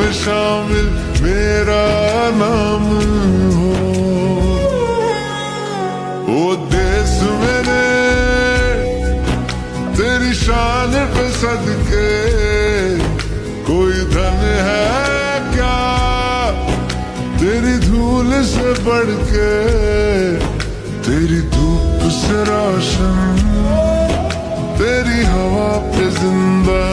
में शामिल मेरा नाम हो। ओ देश मेरे तेरी शान पे सदके, कोई धन है क्या तेरी धूल से बढ़ के, तेरी धूप से रोशन तेरी हवा पे जिंदा